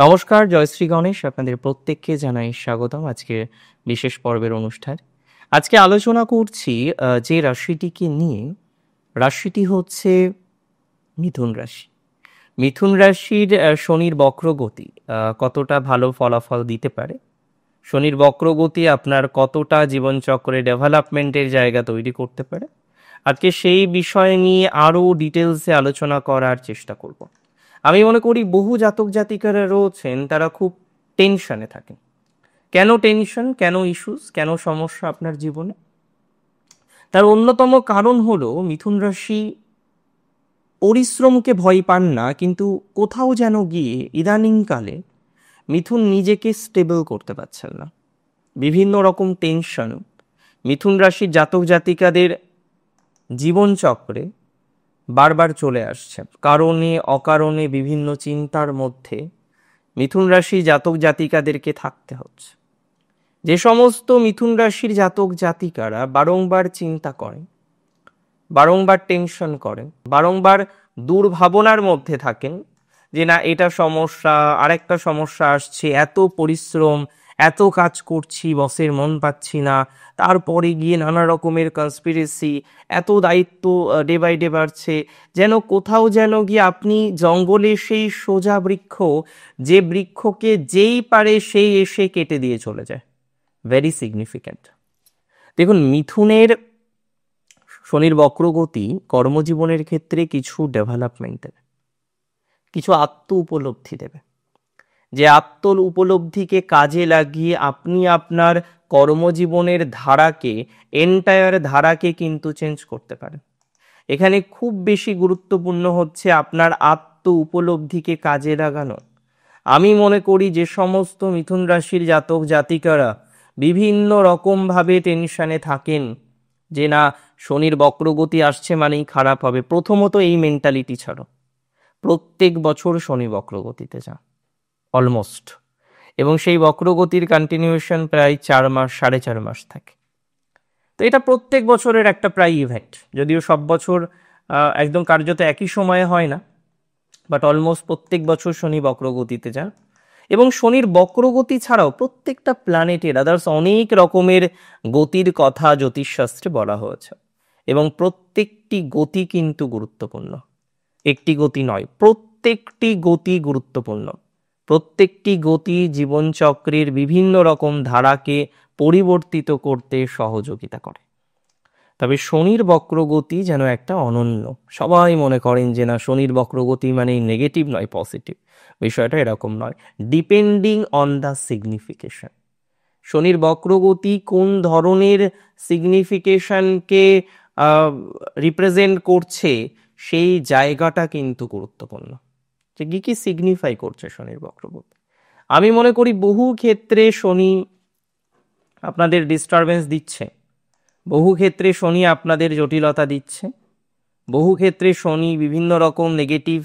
নমস্কার, জয়শ্রী গণেশ। আপনাদের প্রত্যেককে জানাই স্বাগতম আজকে বিশেষ পর্বের অনুষ্ঠান। আজকে আলোচনা করছি যে রাশিটিকে নিয়ে। রাশিটি হচ্ছে মিথুন রাশি। মিথুন রাশির শনির বক্রগতি কতটা ভালো ফলাফল দিতে পারে, শনির বক্রগতি আপনার কতটা জীবনচক্রে ডেভেলপমেন্টের জায়গা তৈরি করতে পারে, আজকে সেই বিষয় নিয়ে আরও ডিটেলসে আলোচনা করার চেষ্টা করব। আমি মনে করি বহু জাতক জাতিকারা রয়েছেন, তারা খুব টেনশনে থাকেন। কেন টেনশন, কেন ইস্যুস, কেন সমস্যা আপনার জীবনে? তার অন্যতম কারণ হলো মিথুন রাশি পরিশ্রমকে ভয় পান না, কিন্তু কোথাও যেন গিয়ে ইদানিংকালে মিথুন নিজেকে স্টেবল করতে পারছেন না। বিভিন্ন রকম টেনশন মিথুন রাশির জাতক জাতিকাদের জীবনচক্রে বারবার চলে আসছে। কারণে অকারণে বিভিন্ন চিন্তার মধ্যে মিথুন রাশির জাতক জাতিকাদেরকে থাকতে হচ্ছে। যে সমস্ত মিথুন রাশির জাতক জাতিকারা বারংবার চিন্তা করেন, বারংবার টেনশন করেন, বারংবার দুর্ভাবনার মধ্যে থাকেন যে না এটা সমস্যা, আরেকটা সমস্যা আসছে, এত পরিশ্রম, এত কাজ করছি, বসের মন পাচ্ছি না, তারপরে গিয়ে নানা রকমের কনস্পিরেসি, এত দায়িত্ব ডে বাই ডে বাড়ছে, যেন কোথাও যেন গিয়ে আপনি জঙ্গলে সেই সোজা বৃক্ষ, যে বৃক্ষকে যেই পারে সেই এসে কেটে দিয়ে চলে যায়। Very significant. দেখুন, মিথুনের শনির বক্রগতি কর্মজীবনের ক্ষেত্রে কিছু ডেভেলপমেন্ট দেবে, কিছু আত্ম উপলব্ধি দেবে। যে আত্ম উপলব্ধিকে কাজে লাগিয়ে আপনি আপনার কর্মজীবনের ধারাকে, এন্টায়ার ধারাকে কিন্তু চেঞ্জ করতে পারেন। এখানে খুব বেশি গুরুত্বপূর্ণ হচ্ছে আপনার আত্ম উপলব্ধিকে কাজে লাগানো। আমি মনে করি যে সমস্ত মিথুন রাশির জাতক জাতিকারা বিভিন্ন রকমভাবে টেনশনে থাকেন যে না শনির বক্রগতি আসছে মানেই খারাপ হবে, প্রথমত এই মেন্টালিটি ছাড়ো। প্রত্যেক বছর শনি বক্রগতিতে যান অলমোস্ট, এবং সেই বক্রগতির কন্টিনিউয়েশন প্রায় 4 মাস, 4.5 মাস থাকে। তো এটা প্রত্যেক বছরের একটা প্রায় ইভেন্ট, যদিও সব বছর একদম কার্যত একই সময়ে হয় না, বাট অলমোস্ট প্রত্যেক বছর শনি বক্রগতিতে যান। এবং শনির বক্রগতি ছাড়াও প্রত্যেকটা প্ল্যানেটের আদার্স অনেক রকমের গতির কথা জ্যোতিষশাস্ত্রে বলা হয়েছে, এবং প্রত্যেকটি গতি কিন্তু গুরুত্বপূর্ণ। একটি গতি নয়, প্রত্যেকটি গতি গুরুত্বপূর্ণ। প্রত্যেকটি গতি জীবনচক্রের বিভিন্ন রকম ধারাকে পরিবর্তিত করতে সহযোগিতা করে। তবে শনির বক্রগতি যেন একটা অনন্য। সবাই মনে করেন যে না শনির বক্রগতি মানে নেগেটিভ নয়, পজিটিভ। বিষয়টা এরকম নয়, ডিপেন্ডিং অন দ্য সিগনিফিকেশন। শনির বক্রগতি কোন ধরনের সিগনিফিকেশনকে রিপ্রেজেন্ট করছে সেই জায়গাটা কিন্তু গুরুত্বপূর্ণ, যে কি কি সিগনিফাই করছে শনির বক্রগতি। আমি মনে করি বহু ক্ষেত্রে শনি আপনাদের ডিস্টারবেন্স দিচ্ছে, বহু ক্ষেত্রে শনি আপনাদের জটিলতা দিচ্ছে, বহু ক্ষেত্রে শনি বিভিন্ন রকম নেগেটিভ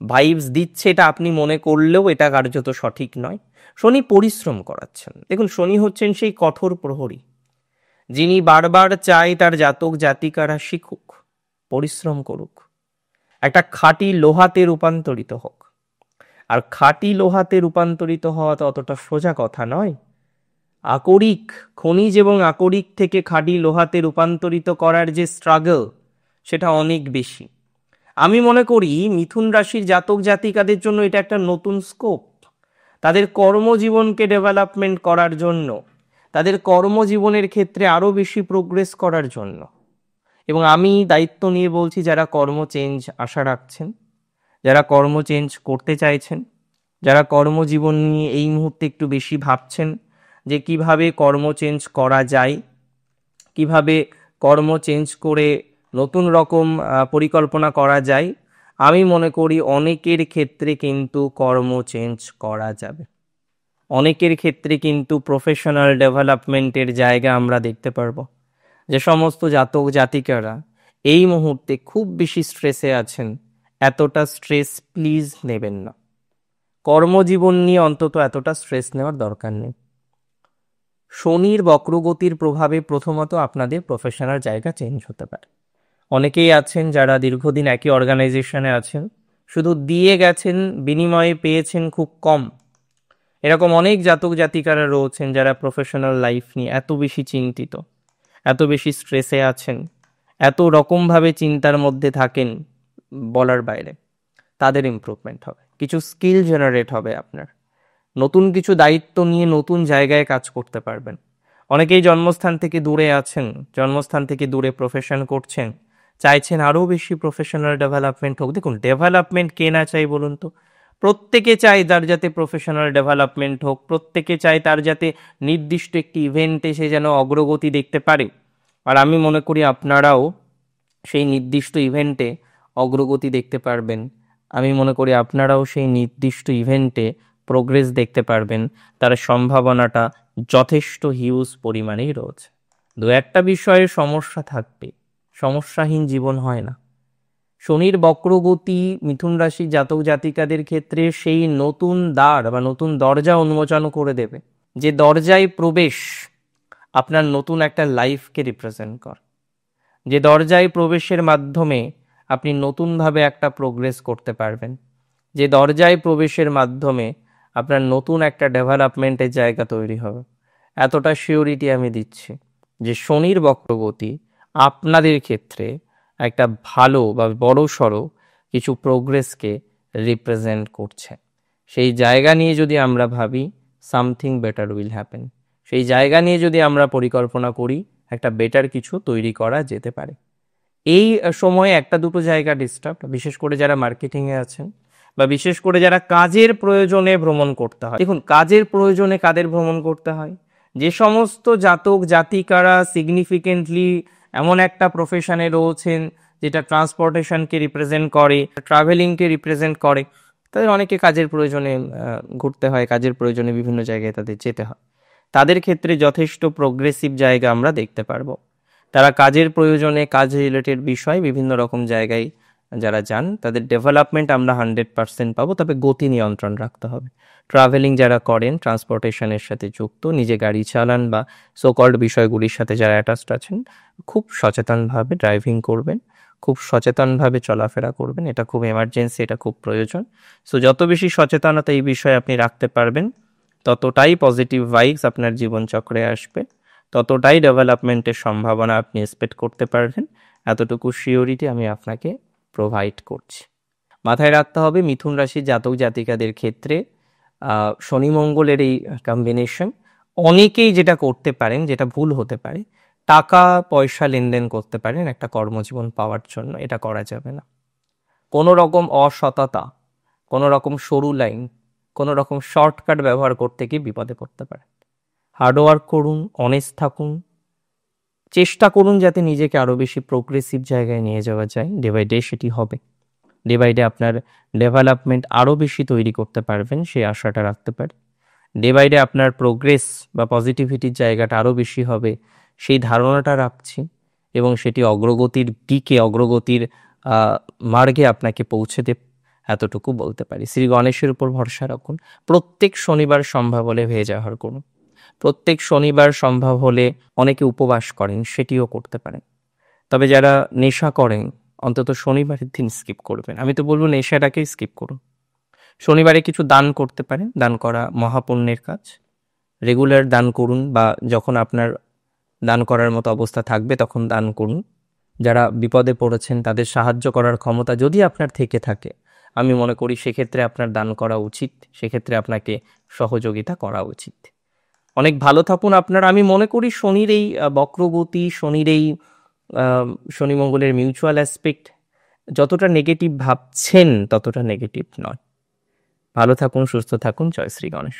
ভাইবস দিচ্ছে। এটা আপনি মনে করলেও এটা কার্যত সঠিক নয়। শনি পরিশ্রম করাচ্ছেন। দেখুন, শনি হচ্ছেন সেই কঠোর প্রহরী, যিনি বারবার চায় তার জাতক জাতিকারা শিখুক, পরিশ্রম করুক, একটা খাঁটি লোহাতে রূপান্তরিত হোক। আর খাঁটি লোহাতে রূপান্তরিত হওয়া তো অতটা সোজা কথা নয়। আকরিক খনিজ এবং আকরিক থেকে খাঁটি লোহাতে রূপান্তরিত করার যে স্ট্রাগল, সেটা অনেক বেশি। আমি মনে করি মিথুন রাশির জাতক জাতিকাদের জন্য এটা একটা নতুন স্কোপ, তাদের কর্মজীবনকে ডেভেলপমেন্ট করার জন্য, তাদের কর্মজীবনের ক্ষেত্রে আরও বেশি প্রোগ্রেস করার জন্য। এবং আমি দায়িত্ব নিয়ে বলছি, যারা কর্ম চেঞ্জ আশা রাখছেন, যারা কর্ম চেঞ্জ করতে চাইছেন, যারা কর্মজীবন নিয়ে এই মুহূর্তে একটু বেশি ভাবছেন যে কিভাবে কর্ম চেঞ্জ করা যায়, কিভাবে কর্ম চেঞ্জ করে নতুন রকম পরিকল্পনা করা যায়, আমি মনে করি অনেকের ক্ষেত্রে কিন্তু কর্ম চেঞ্জ করা যাবে। অনেকের ক্ষেত্রে কিন্তু প্রফেশনাল ডেভেলপমেন্টের জায়গা আমরা দেখতে পারবো। যে সমস্ত জাতক জাতিকারা এই মুহূর্তে খুব বেশি স্ট্রেসে আছেন, এতটা স্ট্রেস প্লিজ নেবেন না। কর্মজীবন নিয়ে অন্তত এতটা স্ট্রেস নেওয়ার দরকার নেই। শনির বক্রগতির প্রভাবে প্রথমত আপনাদের প্রফেশনাল জায়গা চেঞ্জ হতে পারে। অনেকেই আছেন যারা দীর্ঘদিন একই অর্গানাইজেশনে আছেন, শুধু দিয়ে গেছেন, বিনিময়ে পেয়েছেন খুব কম। এরকম অনেক জাতক জাতিকারা রয়েছেন যারা প্রফেশনাল লাইফ নিয়ে এত বেশি চিন্তিত, এত বেশি স্ট্রেসে আছেন, এত রকমভাবে চিন্তার মধ্যে থাকেন বলার বাইরে। তাদের ইমপ্রুভমেন্ট হবে, কিছু স্কিল জেনারেট হবে, আপনার নতুন কিছু দায়িত্ব নিয়ে নতুন জায়গায় কাজ করতে পারবেন। অনেকেই জন্মস্থান থেকে দূরে আছেন, জন্মস্থান থেকে দূরে প্রফেশন করছেন, চাইছেন আরও বেশি প্রফেশনাল ডেভেলপমেন্ট হোক। দেখুন, ডেভেলপমেন্ট কে না চাই বলুন তো? প্রত্যেকে চায় তার যাতে প্রফেশনাল ডেভেলপমেন্ট হোক, প্রত্যেকে চায় তার যাতে নির্দিষ্ট একটি ইভেন্টে সে যেন অগ্রগতি দেখতে পারে। আর আমি মনে করি আপনারাও সেই নির্দিষ্ট ইভেন্টে অগ্রগতি দেখতে পারবেন। আমি মনে করি আপনারাও সেই নির্দিষ্ট ইভেন্টে প্রোগ্রেস দেখতে পারবেন। তার সম্ভাবনাটা যথেষ্ট হিউজ পরিমাণেই রয়েছে। দু একটা বিষয়ে সমস্যা থাকবে, সমস্যাহীন জীবন হয় না। শনির বক্রগতি মিথুন রাশি জাতক জাতিকাদের ক্ষেত্রে সেই নতুন দ্বার বা নতুন দরজা উন্মোচন করে দেবে, যে দরজায় প্রবেশ আপনার নতুন একটা লাইফকে রিপ্রেজেন্ট করে, যে দরজায় প্রবেশের মাধ্যমে আপনি নতুনভাবে একটা প্রোগ্রেস করতে পারবেন, যে দরজায় প্রবেশের মাধ্যমে আপনার নতুন একটা ডেভেলপমেন্টের জায়গা তৈরি হবে। এতটা সিওরিটি আমি দিচ্ছি যে শনির বক্রগতি আপনাদের ক্ষেত্রে একটা ভালো বা বড় সড়ো কিছু প্রোগ্রেসকে রিপ্রেজেন্ট করছে। সেই জায়গা নিয়ে যদি আমরা ভাবি, সামথিং বেটার উইল হ্যাপেন। সেই জায়গা নিয়ে যদি আমরা পরিকল্পনা করি, একটা বেটার কিছু তৈরি করা যেতে পারে। এই সময়ে একটা দুটো জায়গা ডিস্টার্ব, বিশেষ করে যারা মার্কেটিংয়ে আছেন বা বিশেষ করে যারা কাজের প্রয়োজনে ভ্রমণ করতে হয়। দেখুন, কাজের প্রয়োজনে কাদের ভ্রমণ করতে হয়? যে সমস্ত জাতক জাতিকারা সিগনিফিকেন্টলি এমন একটা প্রফেশনে রয়েছেন যেটা ট্রান্সপোর্টেশনকে রিপ্রেজেন্ট করে, ট্রাভেলিংকে রিপ্রেজেন্ট করে, তাদের অনেকে কাজের প্রয়োজনে ঘুরতে হয়, কাজের প্রয়োজনে বিভিন্ন জায়গায় তাদের যেতে হয়। তাদের ক্ষেত্রে যথেষ্ট প্রোগ্রেসিভ জায়গা আমরা দেখতে পারবো। তারা কাজের প্রয়োজনে, কাজ রিলেটেড বিষয় বিভিন্ন রকম জায়গায় যারা যান, তাদের ডেভেলপমেন্ট আমরা 100% পাবো। তবে গতি নিয়ন্ত্রণ রাখতে হবে। ট্রাভেলিং যারা করেন, ট্রান্সপোর্টেশনের সাথে যুক্ত, নিজে গাড়ি চালান বা সোকল্ড বিষয়গুলির সাথে যারা অ্যাটাচড আছেন, খুব সচেতনভাবে ড্রাইভিং করবেন, খুব সচেতনভাবে চলাফেরা করবেন। এটা খুব এমার্জেন্সি, এটা খুব প্রয়োজন। সো যত বেশি সচেতনতা এই বিষয়ে আপনি রাখতে পারবেন, ততটাই পজিটিভ ভাইবস আপনার জীবনচক্রে আসবে, ততটাই ডেভেলপমেন্টের সম্ভাবনা আপনি এক্সপেক্ট করতে পারবেন। এতটুকু সিওরিটি আমি আপনাকে প্রোভাইড করছি। মাথায় রাখতে হবে, মিথুন রাশির জাতক জাতিকাদের ক্ষেত্রে শনি মঙ্গলের এই কম্বিনেশন, অনেকেই যেটা করতে পারেন, যেটা ভুল হতে পারে, টাকা পয়সা লেনদেন করতে পারেন একটা কর্মজীবন পাওয়ার জন্য। এটা করা যাবে না। কোনো রকম অসততা, কোনো রকম সরু লাইন, কোনো রকম শর্টকাট ব্যবহার করতে গিয়ে বিপদে পড়তে পারেন। হার্ডওয়ার্ক করুন, অনেস্ট থাকুন, চেষ্টা করুন যাতে নিজেকে আরও বেশি প্রোগ্রেসিভ জায়গায় নিয়ে যাওয়া যায়। ডে বাই ডে সেটি হবে। ডে বাই ডে আপনার ডেভেলপমেন্ট আরও বেশি তৈরি করতে পারবেন, সেই আশাটা রাখতে পারি। ডে বাই ডে আপনার প্রোগ্রেস বা পজিটিভিটির জায়গাটা আরও বেশি হবে, সেই ধারণাটা রাখছি, এবং সেটি অগ্রগতির দিকে, অগ্রগতির মার্গে আপনাকে পৌঁছে দেব, এতটুকু বলতে পারি। শ্রী গণেশের উপর ভরসা রাখুন। প্রত্যেক শনিবার সম্ভব হলে ভেজ আহার করুন। প্রত্যেক শনিবার সম্ভব হলে অনেকে উপবাস করেন, সেটিও করতে পারেন। তবে যারা নেশা করেন, অন্তত শনিবারের দিন স্কিপ করবেন। আমি তো বলবো নেশাটাকেই স্কিপ করুন। শনিবারে কিছু দান করতে পারেন, দান করা মহাপুণ্যের কাজ। রেগুলার দান করুন, বা যখন আপনার দান করার মতো অবস্থা থাকবে তখন দান করুন। যারা বিপদে পড়েছেন তাদের সাহায্য করার ক্ষমতা যদি আপনার থেকে থাকে, আমি মনে করি সেক্ষেত্রে আপনার দান করা উচিত, সেক্ষেত্রে আপনাকে সহযোগিতা করা উচিত। অনেক ভালো থাকুন আপনারা। আমি মনে করি শনির এই বক্রগতি, শনির এই শনি মঙ্গলের মিউচুয়াল অ্যাসপেক্ট যতটা নেগেটিভ ভাবছেন ততটা নেগেটিভ নয়। ভালো থাকুন, সুস্থ থাকুন। জয় শ্রী গণেশ।